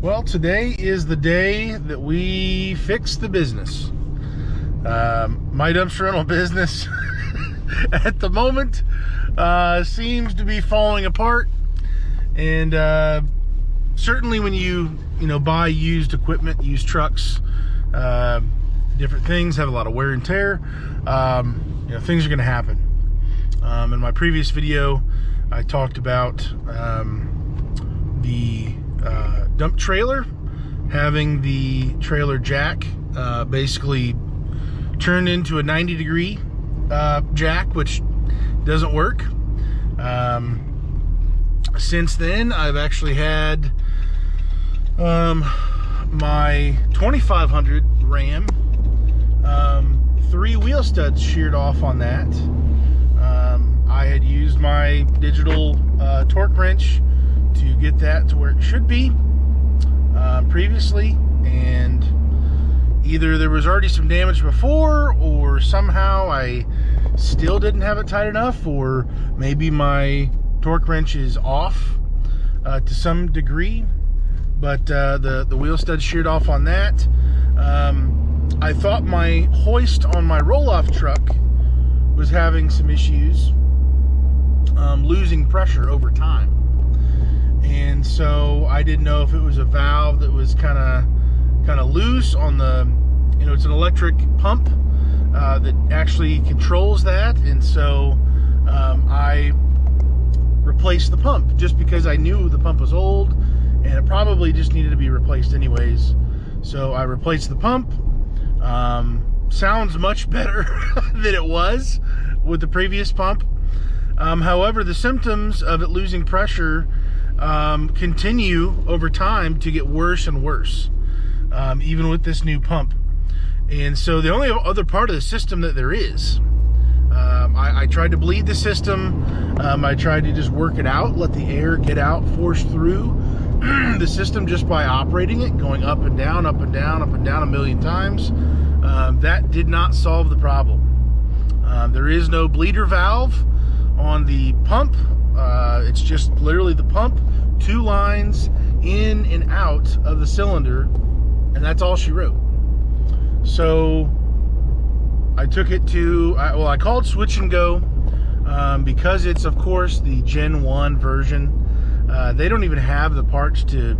Well, today is the day that we fix the business. My dumpster rental business at the moment seems to be falling apart, and certainly when you buy used equipment, used trucks, different things have a lot of wear and tear. Things are going to happen. In my previous video, I talked about the dump trailer having the trailer jack basically turned into a 90-degree jack, which doesn't work. Since then, I've actually had my 2500 Ram, 3 wheel studs sheared off on that. I had used my digital torque wrench to get that to where it should be previously, and either there was already some damage before, or somehow I still didn't have it tight enough, or maybe my torque wrench is off to some degree. But the wheel stud sheared off on that. I thought my hoist on my roll-off truck was having some issues, losing pressure over time. And so I didn't know if it was a valve that was kind of loose on the, it's an electric pump that actually controls that. And so I replaced the pump just because I knew the pump was old and it probably just needed to be replaced anyways. So I replaced the pump. Sounds much better than it was with the previous pump. However, the symptoms of it losing pressure continue over time to get worse and worse, even with this new pump. And so the only other part of the system that there is, I tried to bleed the system. I tried to just work it out, let the air get out, force through the system just by operating it, going up and down, up and down, up and down a million times. That did not solve the problem. There is no bleeder valve on the pump. It's just literally the pump, 2 lines in and out of the cylinder, and that's all she wrote. So I took it to, I called Switch and Go, because it's, of course, the Gen 1 version. They don't even have the parts to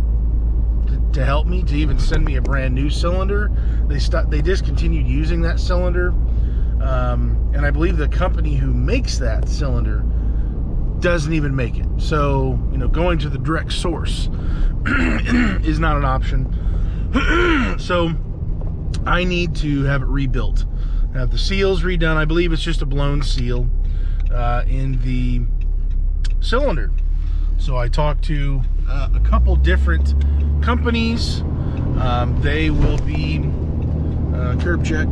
help me, to even send me a brand new cylinder. They discontinued using that cylinder, and I believe the company who makes that cylinder doesn't even make it. So going to the direct source is not an option. So I need to have it rebuilt, have the seals redone. I believe it's just a blown seal in the cylinder. So I talked to a couple different companies. They will be curb check.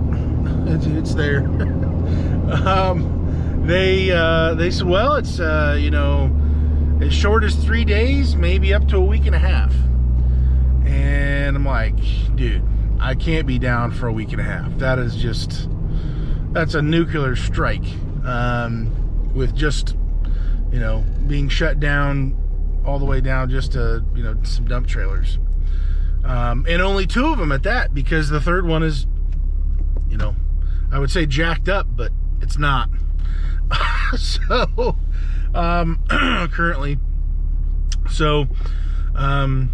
It's there. They said, well, it's as short as 3 days, maybe up to a week and a half. And I'm like, dude, I can't be down for a week and a half. That's a nuclear strike, with just being shut down all the way down just to some dump trailers, and only 2 of them at that, because the third one is I would say jacked up, but it's not. So currently, so I'll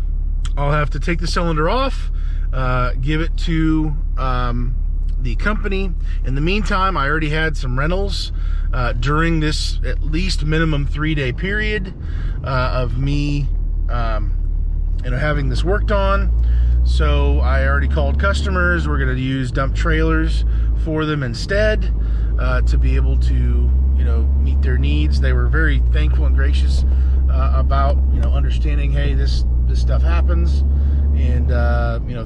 have to take the cylinder off, give it to the company. In the meantime, I already had some rentals during this at least minimum 3-day period of me having this worked on. So I already called customers. We're going to use dump trailers for them instead, to be able to meet their needs. They were very thankful and gracious about understanding, hey, this stuff happens, and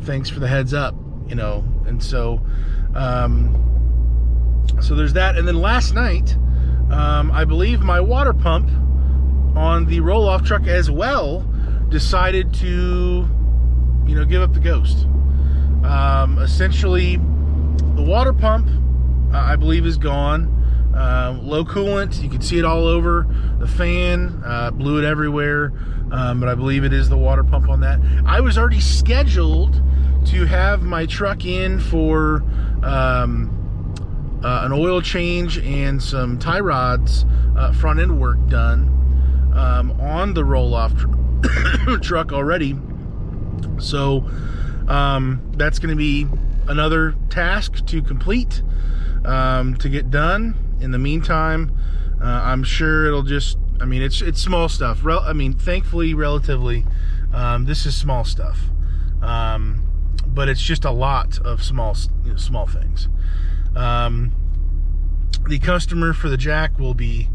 thanks for the heads up, and so so there's that. And then last night, I believe my water pump on the roll-off truck as well decided to give up the ghost. Essentially, the water pump I believe is gone. low coolant. You can see it all over the fan. Blew it everywhere, but I believe it is the water pump on that. I was already scheduled to have my truck in for an oil change and some tie rods, front end work done on the roll-off truck already. So that's going to be another task to complete, to get done. In the meantime, I'm sure it'll just, I mean, it's small stuff. Thankfully, relatively, this is small stuff. But it's just a lot of small things. The customer for the jack will be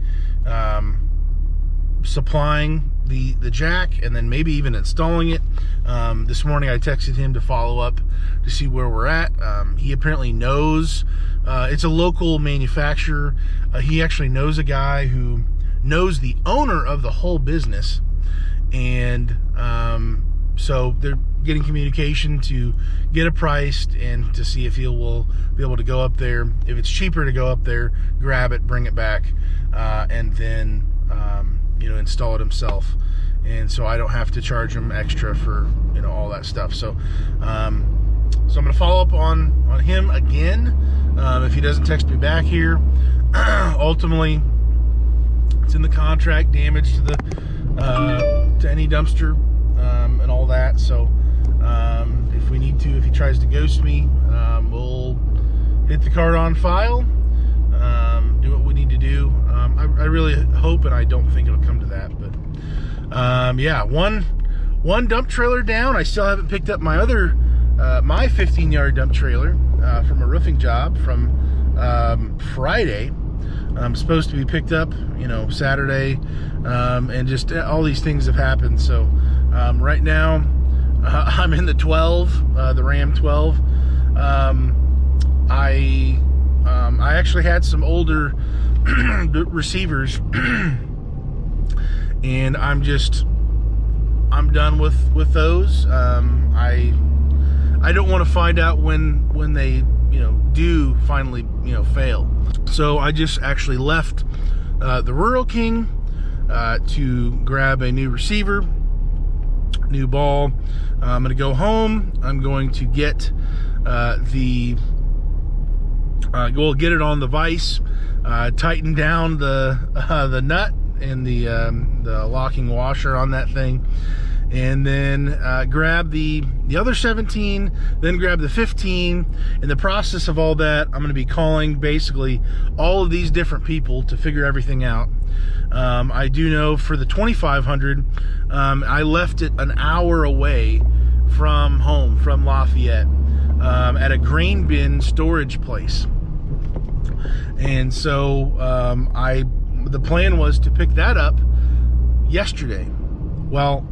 supplying the jack and then maybe even installing it. This morning I texted him to follow up to see where we're at. He apparently knows, it's a local manufacturer. He actually knows a guy who knows the owner of the whole business, and so they're getting communication to get a price and to see if he will be able to go up there. If it's cheaper to go up there, grab it, bring it back, and then install it himself. And so I don't have to charge him extra for all that stuff. So I'm gonna follow up on him again. If he doesn't text me back here, ultimately it's in the contract, damage to the to any dumpster, and all that. So if we need to, if he tries to ghost me, we'll hit the card on file, do what we need to do. I really hope, and I don't think it'll come to that, but yeah, one dump trailer down. I still haven't picked up my other my 15-yard dump trailer from a roofing job from Friday. I'm supposed to be picked up, Saturday, and just all these things have happened. So right now I'm in the 12, the Ram 12. I actually had some older receivers, and I'm done with those. I don't want to find out when they do finally fail. So I just actually left the Rural King to grab a new receiver, new ball. I'm going to go home. I'm going to get get it on the vise, tighten down the nut and the locking washer on that thing, and then grab the other 17, then grab the 15. In the process of all that, I'm going to be calling basically all of these different people to figure everything out. I do know for the 2500, I left it an hour away from home, from Lafayette, at a grain bin storage place. And so the plan was to pick that up yesterday. Well,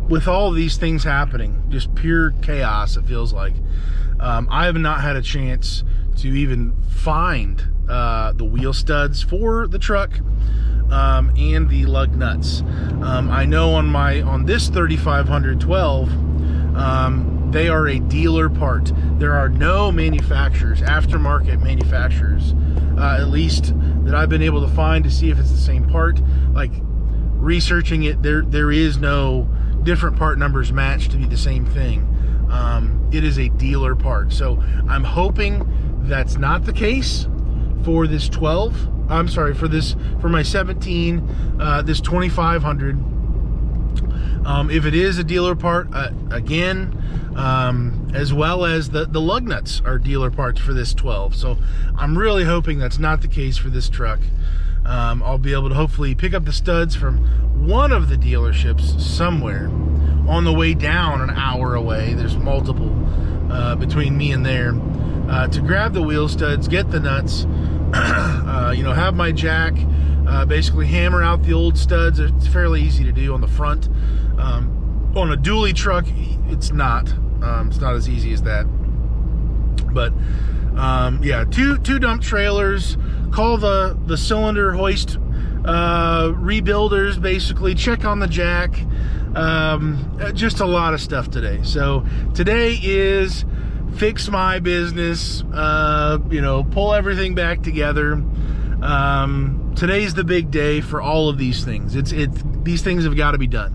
with all these things happening, just pure chaos, it feels like, I have not had a chance to even find the wheel studs for the truck, and the lug nuts. I know on this 3512, they are a dealer part. There are no manufacturers, aftermarket manufacturers, at least that I've been able to find to see if it's the same part. Like researching it, there is no different part numbers matched to be the same thing. It is a dealer part. So I'm hoping that's not the case for this 12. I'm sorry, for my 17, this 2500. If it is a dealer part, again, as well as the lug nuts are dealer parts for this 12. So I'm really hoping that's not the case for this truck. I'll be able to hopefully pick up the studs from one of the dealerships somewhere on the way down an hour away. There's multiple between me and there, to grab the wheel studs, get the nuts, have my jack, basically hammer out the old studs. It's fairly easy to do on the front. On a dually truck, it's not as easy as that. But yeah, two dump trailers. Call the cylinder hoist rebuilders, basically check on the jack. Just a lot of stuff today. So today is fix my business, pull everything back together. Today's the big day for all of these things. These things have got to be done.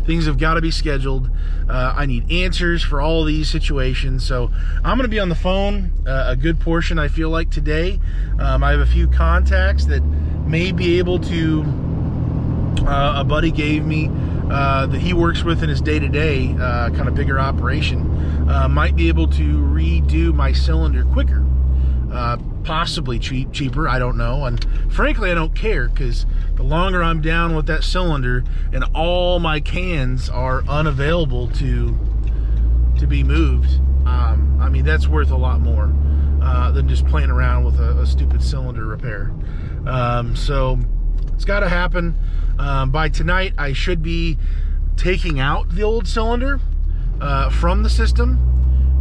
Things have got to be scheduled. I need answers for all of these situations. So I'm going to be on the phone a good portion, I feel like, today. I have a few contacts that may be able to, a buddy gave me that he works with in his day-to-day kind of bigger operation, might be able to redo my cylinder quicker. Possibly cheaper, I don't know, and frankly I don't care, because the longer I'm down with that cylinder and all my cans are unavailable to be moved, I mean, that's worth a lot more than just playing around with a stupid cylinder repair. So it's got to happen. By tonight I should be taking out the old cylinder from the system,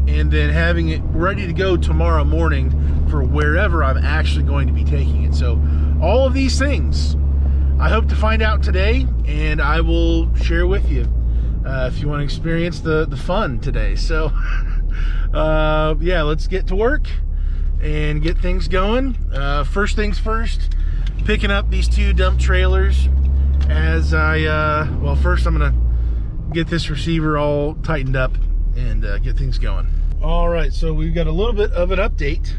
and then having it ready to go tomorrow morning for wherever I'm actually going to be taking it. So all of these things I hope to find out today, and I will share with you if you want to experience the fun today. So yeah, let's get to work and get things going. First things first, picking up these 2 dump trailers as well, first I'm gonna get this receiver all tightened up and get things going. All right, so we've got a little bit of an update.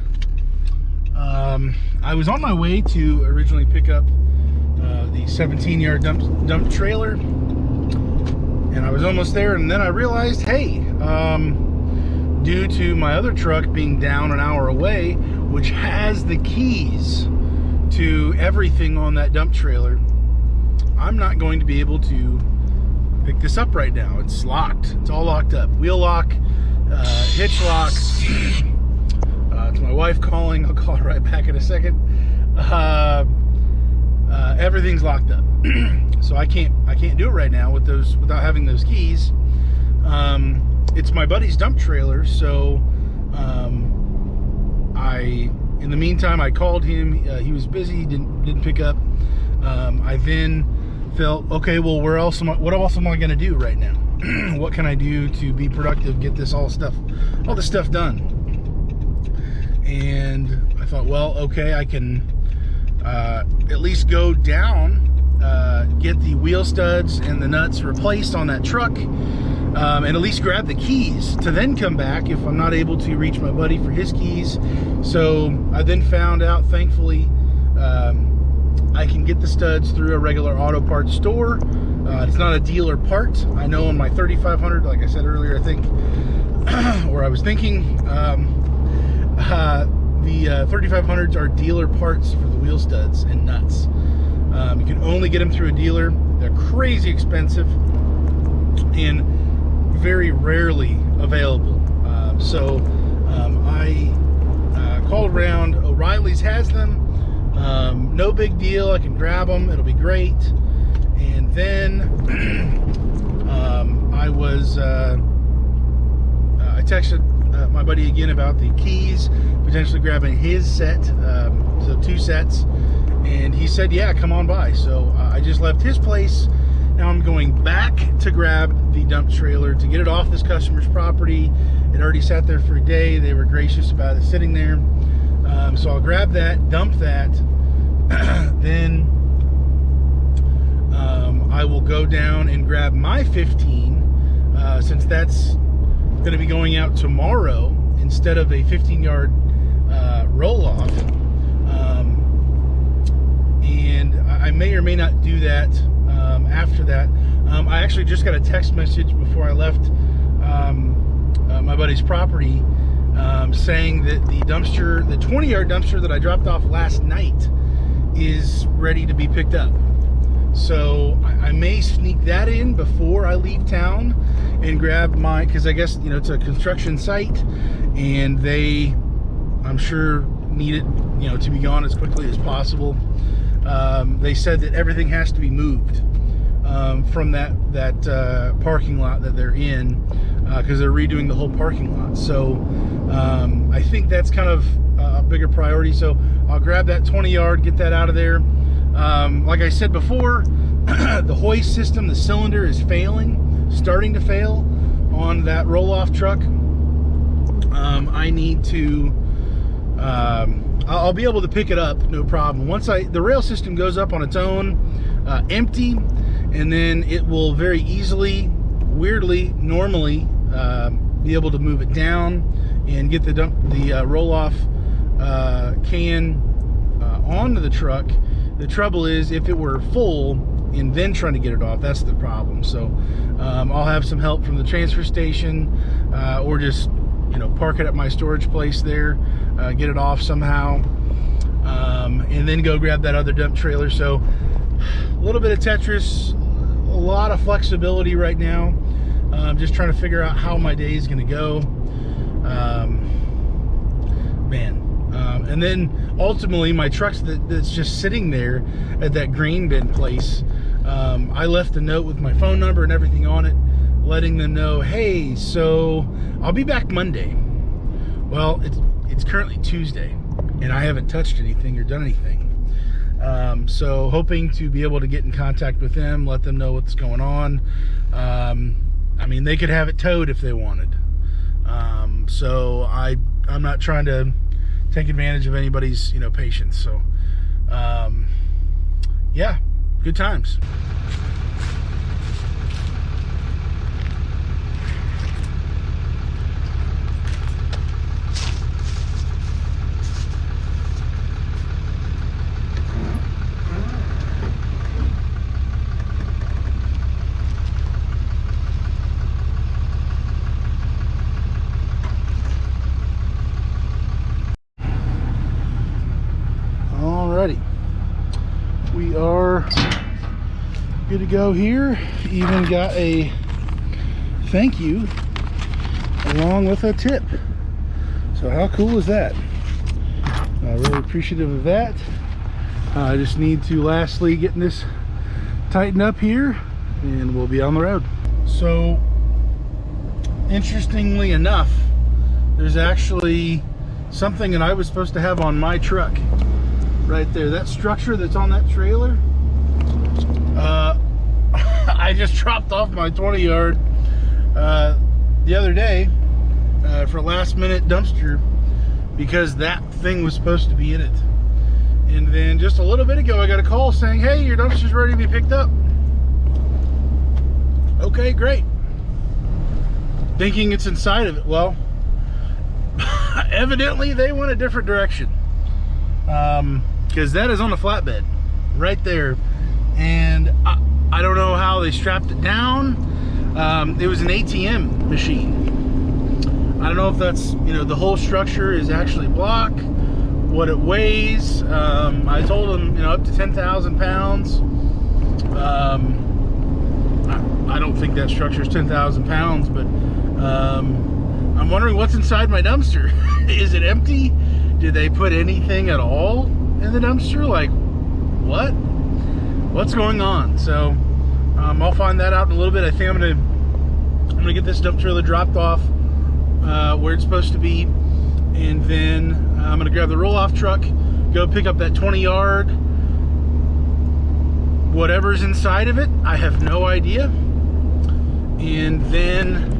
I was on my way to originally pick up the 17-yard dump trailer, and I was almost there, and then I realized, hey, due to my other truck being down an hour away, which has the keys to everything on that dump trailer, I'm not going to be able to pick this up right now. It's locked. It's all locked up. Wheel lock, hitch lock. It's my wife calling. I'll call her right back in a second. Everything's locked up, so I can't do it right now with those without having those keys. It's my buddy's dump trailer, so in the meantime I called him. He was busy, didn't pick up. I then felt, okay, well, what else am I going to do right now? What can I do to be productive, get all this stuff done? And I thought, well, okay, I can at least go down, get the wheel studs and the nuts replaced on that truck, and at least grab the keys to then come back if I'm not able to reach my buddy for his keys. So I then found out, thankfully, I can get the studs through a regular auto parts store. It's not a dealer part. I know on my 3500, like I said earlier, I think, or I was thinking, the 3500s are dealer parts for the wheel studs and nuts. You can only get them through a dealer. They're crazy expensive and very rarely available. So I called around. O'Reilly's has them. No big deal. I can grab them. It'll be great. And then I texted my buddy again about the keys, potentially grabbing his set, so 2 sets, and he said, yeah, come on by. So I just left his place. Now I'm going back to grab the dump trailer to get it off this customer's property. It already sat there for a day. They were gracious about it sitting there. So I'll grab that, dump that, then I will go down and grab my 15, since that's going to be going out tomorrow instead of a 15-yard roll-off. And I may or may not do that after that. I actually just got a text message before I left my buddy's property, saying that the 20-yard dumpster that I dropped off last night is ready to be picked up. So I may sneak that in before I leave town and grab my, because I guess, it's a construction site and they, I'm sure, need it, to be gone as quickly as possible. They said that everything has to be moved from that parking lot that they're in, because they're redoing the whole parking lot. So I think that's kind of a bigger priority. So I'll grab that 20-yard, get that out of there. Like I said before, the hoist system, the cylinder is starting to fail on that roll-off truck. I need to I'll be able to pick it up, no problem. Once the rail system goes up on its own, empty, and then it will very easily, weirdly, normally be able to move it down and get the roll-off can onto the truck. The trouble is, if it were full and then trying to get it off, that's the problem. So I'll have some help from the transfer station, or just park it at my storage place there, get it off somehow, and then go grab that other dump trailer. So a little bit of Tetris, a lot of flexibility right now. Just trying to figure out how my day is going to go. And then ultimately my truck's that's just sitting there at that grain bin place. I left a note with my phone number and everything on it, letting them know, hey, so I'll be back Monday. Well, it's currently Tuesday and I haven't touched anything or done anything. So hoping to be able to get in contact with them, let them know what's going on. I mean, they could have it towed if they wanted. So I'm not trying to take advantage of anybody's, patience. So, yeah, good times. Alrighty, we are good to go here. Even got a thank you along with a tip. So how cool is that? Really appreciative of that. I just need to lastly getting this tightened up here and we'll be on the road. So interestingly enough, there's actually something that I was supposed to have on my truck right there. That structure that's on that trailer, I just dropped off my 20 yard the other day for a last minute dumpster because that thing was supposed to be in it. And then just a little bit ago I got a call saying, hey, your dumpster's ready to be picked up. Okay, great. Thinking it's inside of it. Well, evidently they went a different direction, because that is on the flatbed right there, and I don't know how they strapped it down. It was an ATM machine. I don't know if that's, the whole structure is actually block, what it weighs. I told them, up to 10,000 pounds. I don't think that structure is 10,000 pounds, but I'm wondering what's inside my dumpster. Is it empty? Did they put anything at all in the dumpster? Like, what's going on? So I'll find that out in a little bit. I think I'm gonna get this dump trailer dropped off where it's supposed to be, and then I'm gonna grab the roll-off truck, go pick up that 20 yard, whatever's inside of it, I have no idea, and then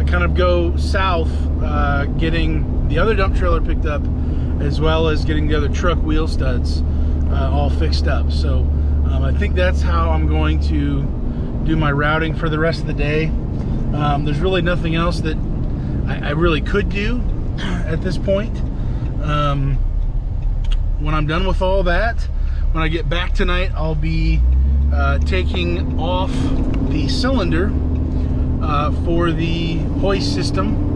kind of go south, getting the other dump trailer picked up, as well as getting the other truck wheel studs all fixed up. So I think that's how I'm going to do my routing for the rest of the day. There's really nothing else that I really could do at this point. When I'm done with all that, when I get back tonight, I'll be taking off the cylinder for the hoist system,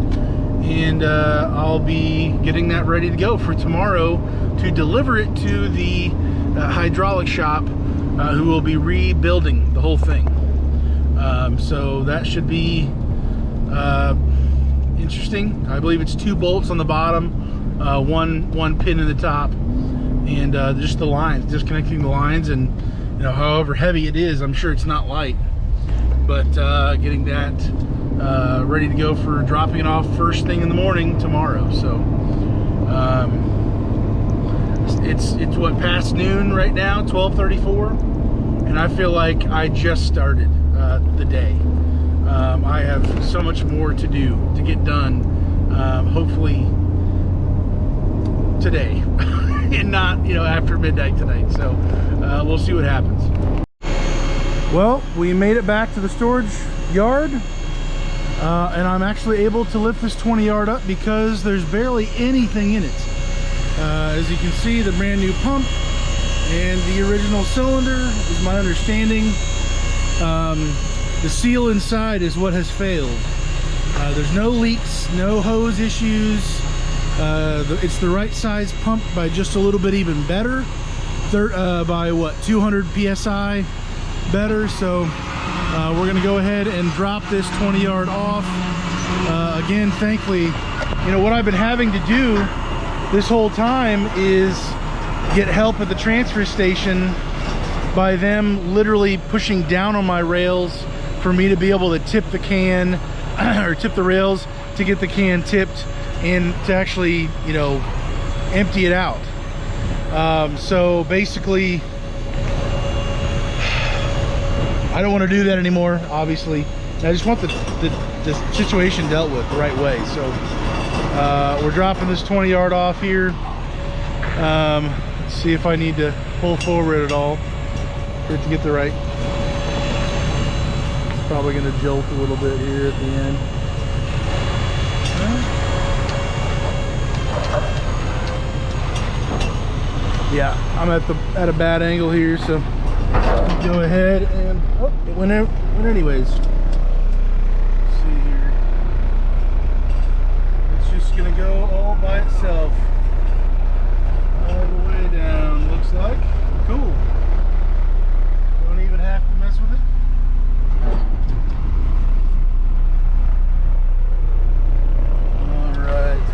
and I'll be getting that ready to go for tomorrow to deliver it to the hydraulic shop, who will be rebuilding the whole thing. So that should be interesting. I believe it's 2 bolts on the bottom, one pin in the top, and just the lines, disconnecting the lines, and however heavy it is, I'm sure it's not light, but getting that ready to go for dropping it off first thing in the morning tomorrow. So it's what, past noon right now, 12:34, and I feel like I just started the day. I have so much more to do, to get done. Hopefully today and not, you know, after midnight tonight. So we'll see what happens. Well, we made it back to the storage yard, and I'm actually able to lift this 20 yard up because there's barely anything in it. As you can see, the brand new pump and the original cylinder is my understanding. The seal inside is what has failed. There's no leaks, no hose issues. It's the right size pump by just a little bit even better. By what, 200 psi better. So we're gonna go ahead and drop this 20 yard off. Again, thankfully, you know, what I've been having to do this whole time is get help at the transfer station by them literally pushing down on my rails for me to be able to tip the can or tip the rails to get the can tipped and to actually, you know, empty it out. So basically, I don't want to do that anymore, obviously. I just want the situation dealt with the right way. So we're dropping this 20 yard off here. Let's see if I need to pull forward at all for it to get the right. It's probably going to jolt a little bit here at the end. Yeah, I'm at a bad angle here, so go ahead and it went anyways. Let's see here. It's just gonna go all by itself, all the way down. Looks like cool. Don't even have to mess with it. All right.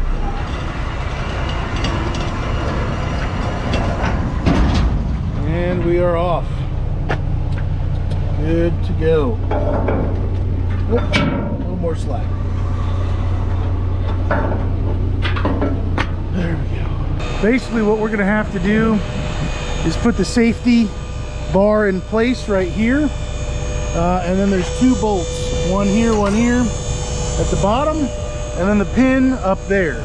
And we are off. Good to go. Oop, a little more slack. There we go. Basically what we're gonna have to do is put the safety bar in place right here. And then there's two bolts, one here at the bottom, and then the pin up there.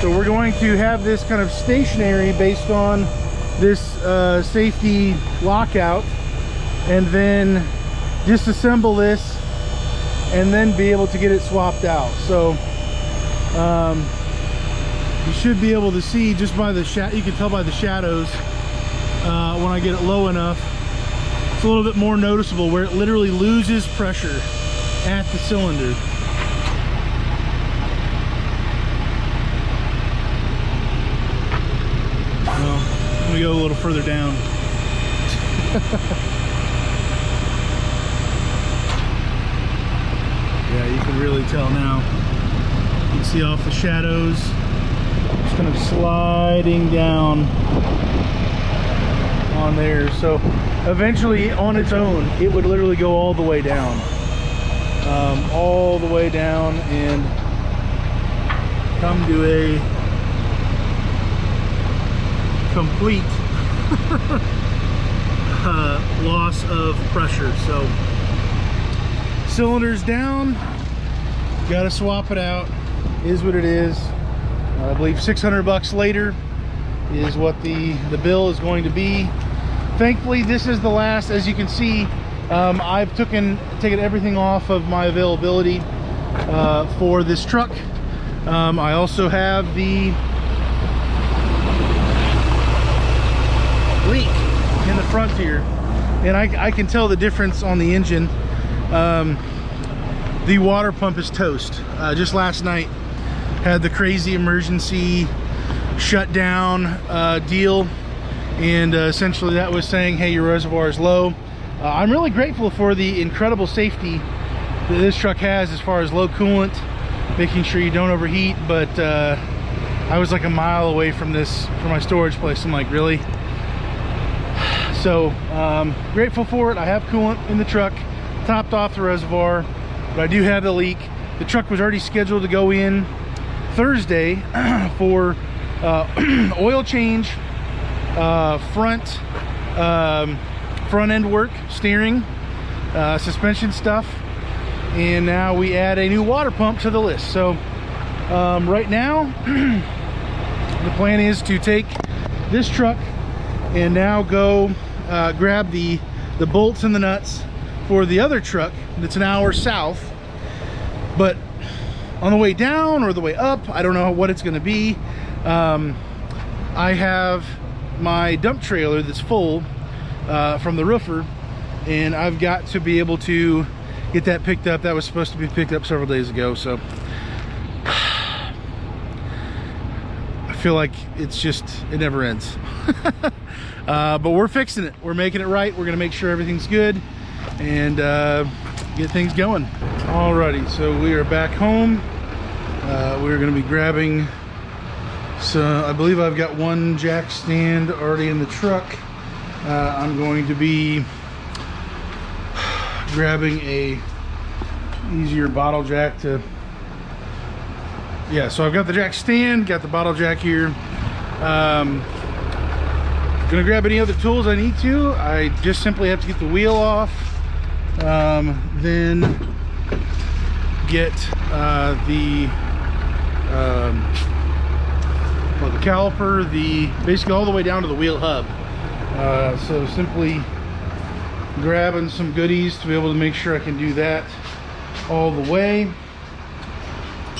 So we're going to have this kind of stationary based on this safety lockout, and then disassemble this and then be able to get it swapped out. So you should be able to see just by the you can tell by the shadows when I get it low enough. It's a little bit more noticeable where it literally loses pressure at the cylinder. Well, let me go a little further down. Yeah, you can really tell now. You can see off the shadows. Just kind of sliding down on there. So eventually on its own, it would literally go all the way down. All the way down and come to a complete loss of pressure. So cylinder's down, got to swap it out, is what it is. I believe 600 bucks later is what the bill is going to be. Thankfully this is the last. As you can see, I've taken everything off of my availability for this truck. I also have the leak in the front here, and I can tell the difference on the engine. The water pump is toast. Just last night had the crazy emergency shutdown deal, and essentially that was saying, hey, your reservoir is low. I'm really grateful for the incredible safety that this truck has as far as low coolant, making sure you don't overheat. But I was like a mile away from my storage place. I'm like, really? So grateful for it. I have coolant in the truck, topped off the reservoir, but I do have the leak. The truck was already scheduled to go in Thursday for oil change, front end work, steering, suspension stuff, and now we add a new water pump to the list. So right now the plan is to take this truck and now go grab the bolts and the nuts for the other truck that's an hour south. But on the way down or the way up, I don't know what it's going to be. I have my dump trailer that's full from the roofer, and I've got to be able to get that picked up. That was supposed to be picked up several days ago, so I feel like it's just, it never ends. But we're fixing it. We're making it right. We're gonna make sure everything's good and get things going. Alrighty, so we are back home. We're gonna be grabbing, so I believe I've got one jack stand already in the truck. I'm going to be grabbing a easier bottle jack to, yeah, so I've got the jack stand, got the bottle jack here. Gonna grab any other tools I need to. I just simply have to get the wheel off, then get the caliper, basically all the way down to the wheel hub. So simply grabbing some goodies to be able to make sure I can do that all the way.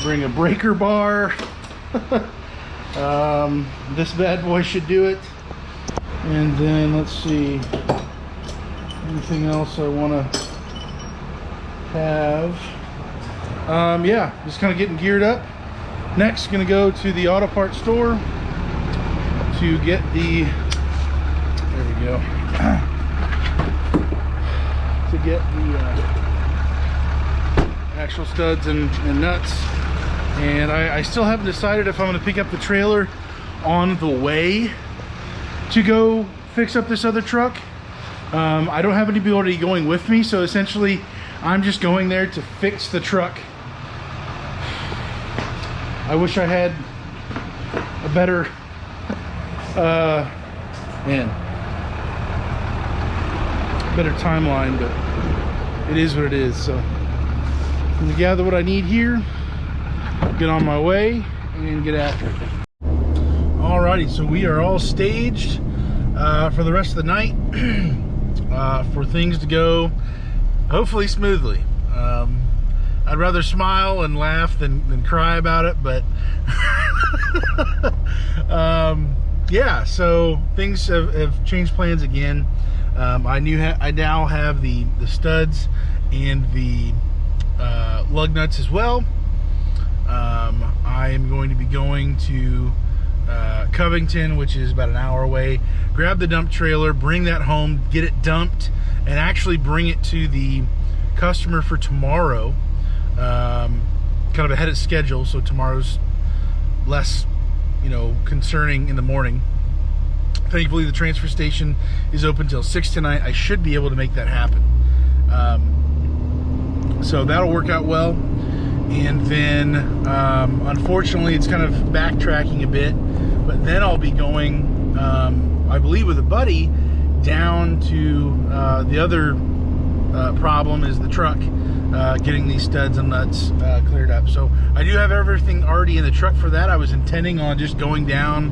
Bring a breaker bar. This bad boy should do it. And then let's see, anything else I want to have. Yeah, just kind of getting geared up. Next, gonna go to the auto parts store to get the, there we go, to get the actual studs and nuts. And I still haven't decided if I'm gonna pick up the trailer on the way to go fix up this other truck. I don't have anybody going with me, so essentially I'm just going there to fix the truck. I wish I had a better better timeline, but it is what it is. So I'm gonna gather what I need here, get on my way, and get after it. Alrighty, so we are all staged for the rest of the night for things to go hopefully smoothly. I'd rather smile and laugh than cry about it, but yeah, so things have changed plans again. I now have the studs and the lug nuts as well. I am going to be going to Covington, which is about an hour away, grab the dump trailer, bring that home, get it dumped, and actually bring it to the customer for tomorrow. Kind of ahead of schedule, so tomorrow's less, concerning in the morning. Thankfully, the transfer station is open till 6 tonight. I should be able to make that happen. So that'll work out well. And then, unfortunately, it's kind of backtracking a bit, but then I'll be going, I believe with a buddy, down to the other problem is the truck, getting these studs and nuts cleared up. So I do have everything already in the truck for that. I was intending on just going down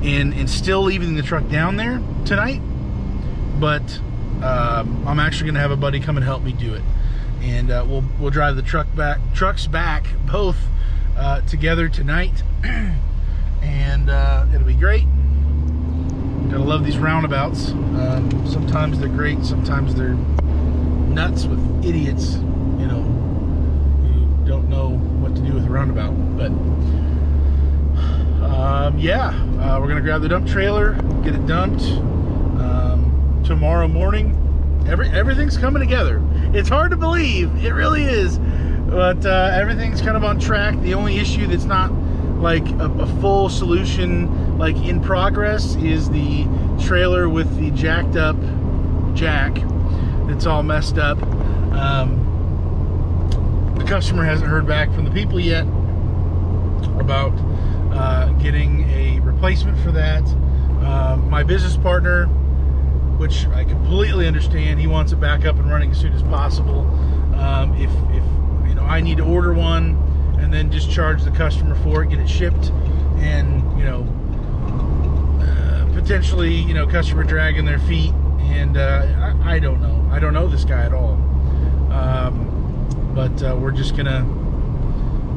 and still leaving the truck down there tonight, but I'm actually going to have a buddy come and help me do it. And we'll drive the trucks back both together tonight, and it'll be great. Gotta love these roundabouts. Sometimes they're great, sometimes they're nuts with idiots, who don't know what to do with a roundabout. But yeah, we're gonna grab the dump trailer, get it dumped tomorrow morning. Everything's coming together. It's hard to believe, it really is, but everything's kind of on track. The only issue that's not like a full solution, like in progress, is the trailer with the jacked up jack. It's all messed up. The customer hasn't heard back from the people yet about getting a replacement for that. My business partner, which I completely understand, he wants it back up and running as soon as possible. If I need to order one and then just charge the customer for it, get it shipped, and potentially, you know, customer dragging their feet, and I don't know. I don't know this guy at all. But we're just gonna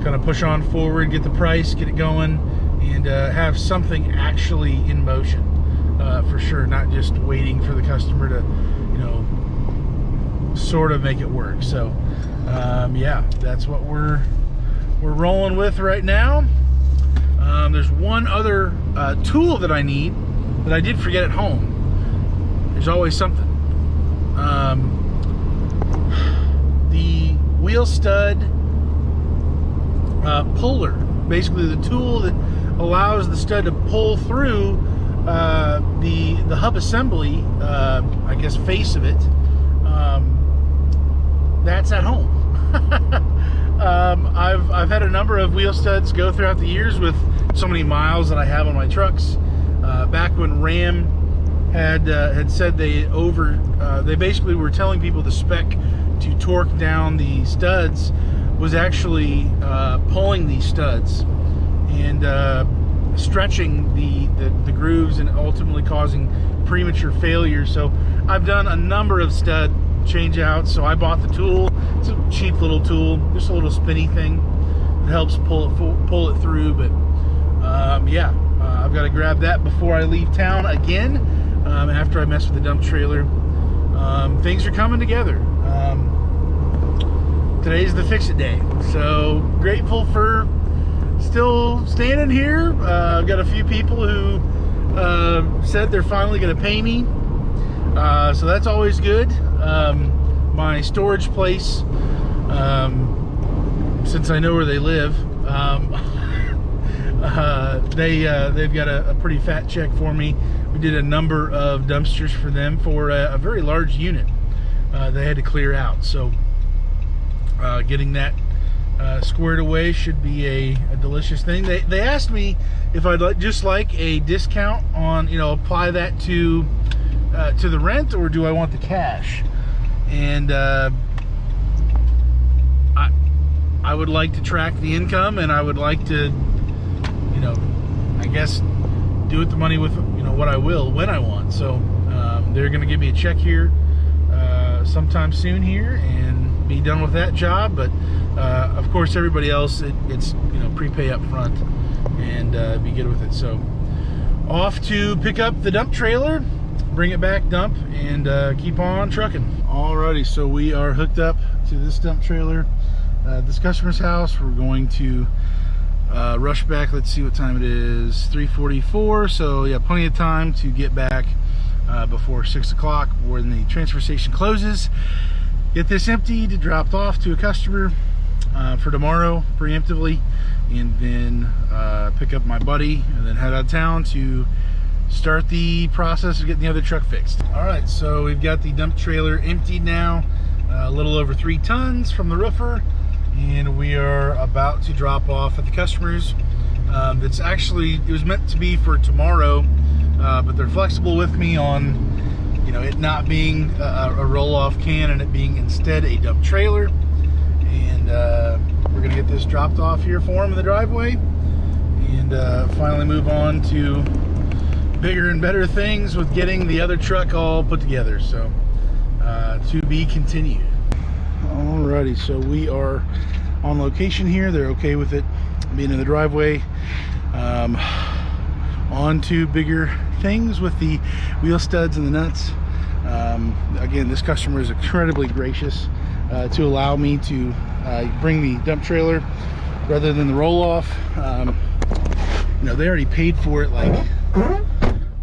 kind of push on forward, get the price, get it going, and have something actually in motion for sure. Not just waiting for the customer to, you know, sort of make it work. So yeah, that's what we're rolling with right now. There's one other tool that I need that I did forget at home. There's always something. The wheel stud puller, basically the tool that allows the stud to pull through the hub assembly, I guess face of it. That's at home. I've had a number of wheel studs go throughout the years with so many miles that I have on my trucks. Back when Ram had said they basically were telling people the spec to torque down the studs was actually pulling these studs and stretching the grooves and ultimately causing premature failure. So I've done a number of stud change outs. So I bought the tool. It's a cheap little tool, just a little spinny thing that helps pull it through. But yeah, I've got to grab that before I leave town again, after I mess with the dump trailer. Things are coming together. Today's the fix-it day, so grateful for still standing here. I've got a few people who said they're finally going to pay me, so that's always good. My storage place, since I know where they live, they've got a pretty fat check for me. We did a number of dumpsters for them for a very large unit they had to clear out. So getting that squared away should be a delicious thing. They asked me if I'd just like a discount on, you know, apply that to the rent, or do I want the cash? And I would like to track the income, and I would like to, you know, I guess do with the money with, you know, what I will when I want. So they're going to give me a check here sometime soon here and be done with that job. But of course, everybody else, it's, you know, prepay up front and be good with it. So off to pick up the dump trailer, bring it back, dump, and keep on trucking. Alrighty, so we are hooked up to this dump trailer, this customer's house. We're going to rush back. Let's see what time it is. 3:44. So yeah, plenty of time to get back before 6 o'clock when the transfer station closes. Get this emptied, dropped off to a customer for tomorrow preemptively, and then pick up my buddy and then head out of town to start the process of getting the other truck fixed. All right, so we've got the dump trailer emptied now, a little over 3 tons from the roofer, and we are about to drop off at the customer's. It's actually, it was meant to be for tomorrow, but they're flexible with me on, you know, it not being a roll-off can and it being instead a dump trailer. And we're gonna get this dropped off here for them in the driveway, and finally move on to bigger and better things with getting the other truck all put together. So to be continued. Alrighty, so we are on location here. They're okay with it being in the driveway. On to bigger things with the wheel studs and the nuts. Again, this customer is incredibly gracious to allow me to bring the dump trailer rather than the roll-off. You know, they already paid for it like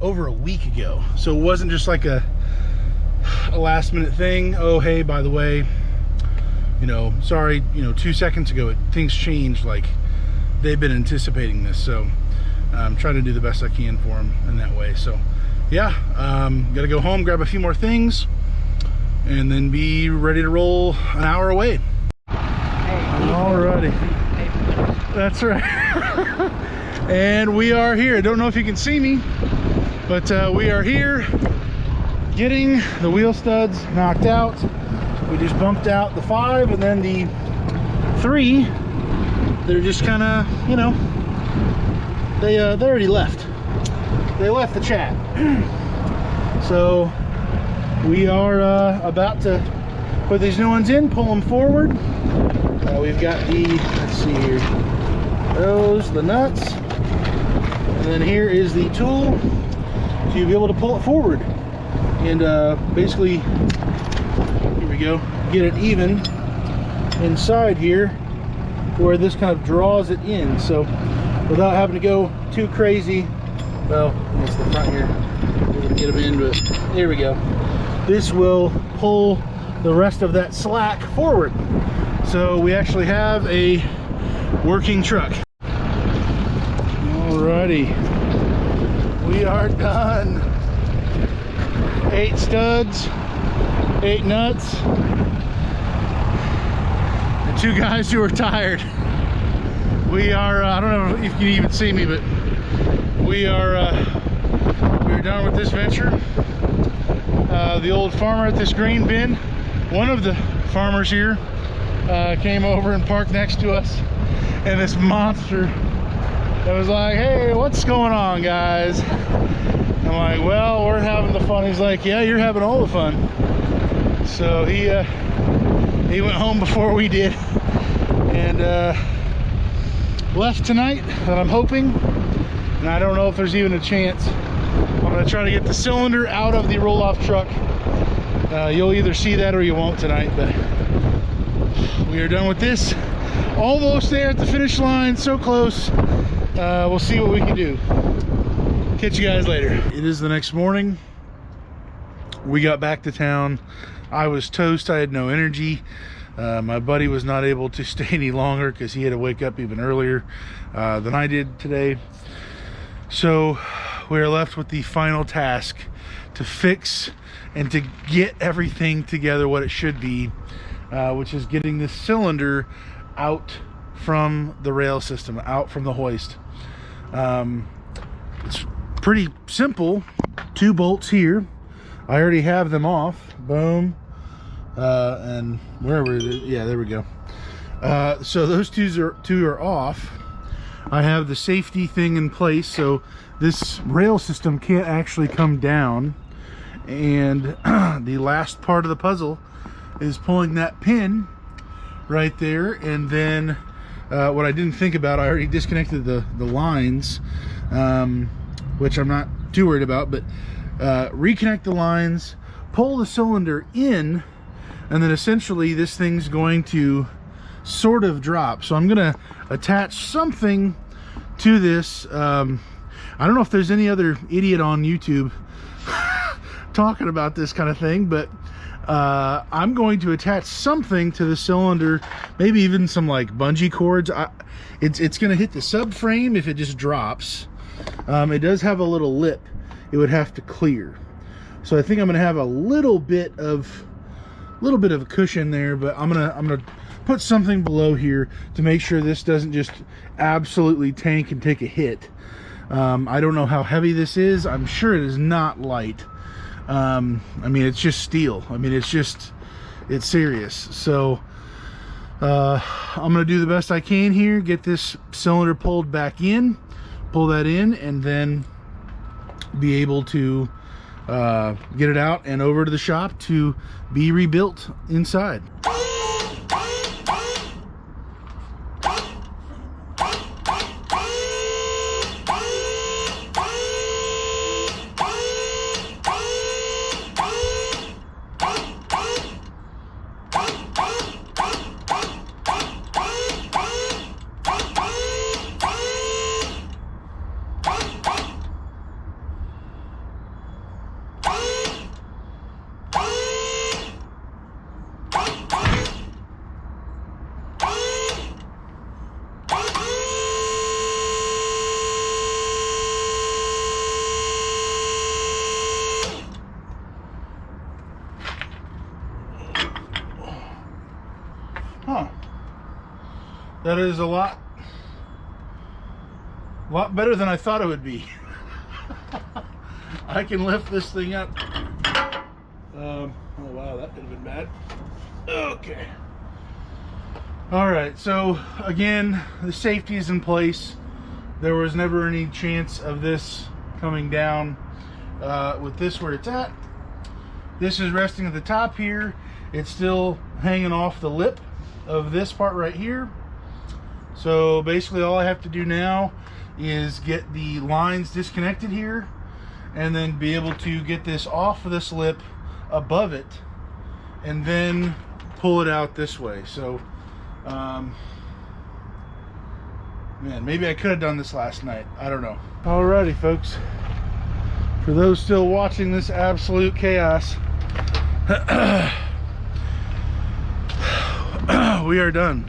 over a week ago, so it wasn't just like a last-minute thing. Oh, hey, by the way, you know, sorry, you know, 2 seconds ago things changed. Like, they've been anticipating this, so I'm trying to do the best I can for them in that way. So yeah, gotta go home, grab a few more things, and then be ready to roll an hour away. Alrighty, that's right. And we are here. I don't know if you can see me, but we are here getting the wheel studs knocked out. We just bumped out the 5 and then the 3. They're just kind of, you know, they already left. they left the chat. So we are about to put these new ones in, pull them forward. We've got the, let's see here, those, the nuts, and then here is the tool to be able to pull it forward. And basically, here we go, get it even inside here where this kind of draws it in. So without having to go too crazy, well, it's the front here, we're able to get them in, but there we go. This will pull the rest of that slack forward. So we actually have a working truck. Alrighty, we are done. 8 studs, 8 nuts, and 2 guys who are tired. We are, I don't know if you can even see me, but we're done with this venture. The old farmer at this grain bin, one of the farmers here, came over and parked next to us, and this monster that was like, hey, what's going on, guys? I'm like, well, we're having the fun. He's like, yeah, you're having all the fun. So he went home before we did, and left tonight, that I'm hoping, and I don't know if there's even a chance. I'm gonna try to get the cylinder out of the roll-off truck. You'll either see that or you won't tonight, but we are done with this. Almost there at the finish line, so close. We'll see what we can do. Catch you guys later. It is the next morning. We got back to town. I was toast. I had no energy. My buddy was not able to stay any longer because he had to wake up even earlier than I did today. So we are left with the final task to fix and to get everything together what it should be, which is getting this cylinder out from the rail system, out from the hoist. It's pretty simple. 2 bolts here. I already have them off. Boom. And wherever it is, yeah, there we go. So those two are off. I have the safety thing in place, so this rail system can't actually come down. And the last part of the puzzle is pulling that pin right there. And then what I didn't think about, I already disconnected the lines, which I'm not too worried about, but reconnect the lines, pull the cylinder in, and then essentially this thing's going to sort of drop. So I'm gonna attach something to this. I don't know if there's any other idiot on YouTube talking about this kind of thing, but I'm going to attach something to the cylinder, maybe even some like bungee cords. It's gonna hit the subframe if it just drops. It does have a little lip it would have to clear, so I think I'm gonna have a little bit of a cushion there, but I'm gonna put something below here to make sure this doesn't just absolutely tank and take a hit. I don't know how heavy this is. I'm sure it is not light. I mean, it's just steel. I mean, it's serious. So I'm gonna do the best I can here, get this cylinder pulled back in, pull that in, and then be able to get it out and over to the shop to be rebuilt inside. Huh. That is a lot better than I thought it would be. I can lift this thing up. Oh wow, that could have been bad. Okay. Alright, so again, the safety is in place. There was never any chance of this coming down with this where it's at. This is resting at the top here. It's still hanging off the lip of this part right here. So basically all I have to do now is get the lines disconnected here and then be able to get this off of this lip above it and then pull it out this way. So man, maybe I could have done this last night. I don't know. Alrighty, folks. For those still watching this absolute chaos, we are done.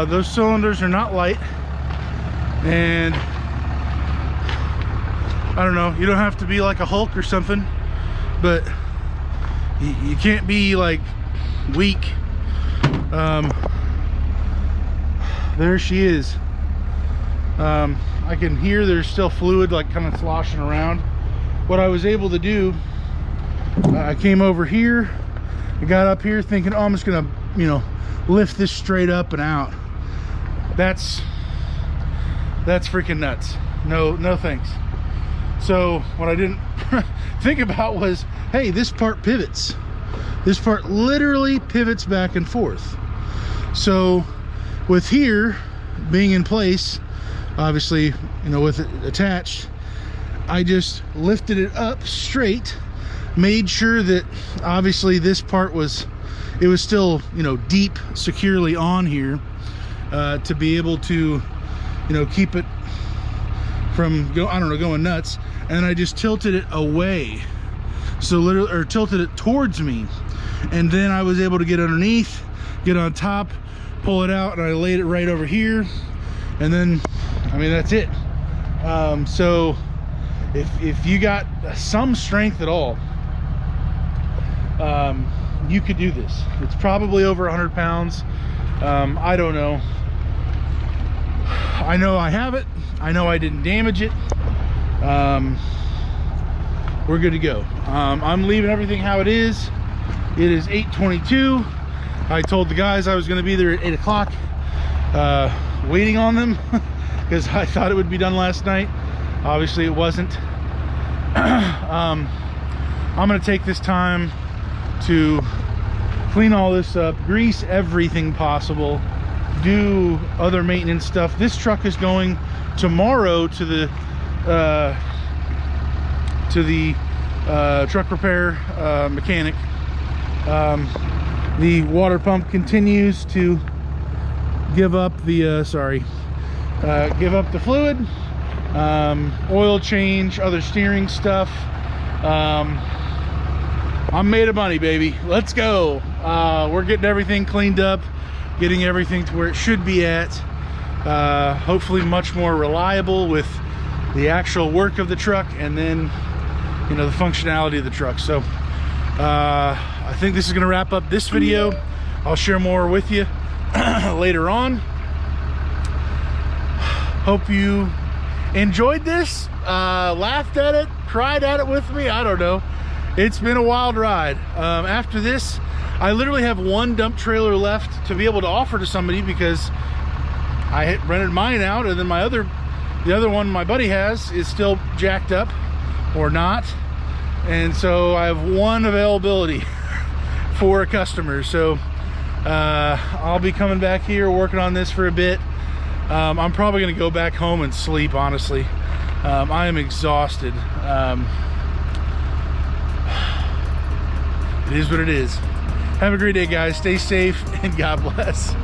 Those cylinders are not light, and I don't know, you don't have to be like a Hulk or something, but you can't be like weak. There she is. I can hear there's still fluid like kind of sloshing around. What I was able to do, I came over here, I got up here thinking, oh, I'm just gonna, you know, lift this straight up and out. That's freaking nuts. No thanks. So what I didn't think about was, hey, this part pivots. This part literally pivots back and forth. So with here being in place, obviously, you know, with it attached, I just lifted it up straight, made sure that obviously this part was, it was still, you know, deep securely on here, to be able to, you know, keep it from going nuts. And I just tilted it away, so literally, or tilted it towards me, and then I was able to get underneath, get on top, pull it out, and I laid it right over here, and then, I mean, that's it. So if you got some strength at all, you could do this. It's probably over 100 pounds. I don't know. I know I have it. I know I didn't damage it. We're good to go. I'm leaving everything how it is. It is 8:22. I told the guys I was going to be there at 8 o'clock, waiting on them because I thought it would be done last night. Obviously it wasn't. I'm going to take this time to clean all this up, grease everything possible, do other maintenance stuff. This truck is going tomorrow to the truck repair mechanic. The water pump continues to give up the give up the fluid, oil change, other steering stuff. I'm made of money, baby. Let's go. We're getting everything cleaned up, getting everything to where it should be at. Hopefully much more reliable with the actual work of the truck, and then, you know, the functionality of the truck. So I think this is going to wrap up this video. I'll share more with you later on. Hope you enjoyed this, laughed at it, cried at it with me. I don't know. It's been a wild ride. After this, I literally have one dump trailer left to be able to offer to somebody, because I had rented mine out, and then the other one my buddy has is still jacked up or not, and so I have one availability for a customer. So I'll be coming back here working on this for a bit. I'm probably gonna go back home and sleep, honestly. I am exhausted. It is what it is. Have a great day, guys. Stay safe, and God bless.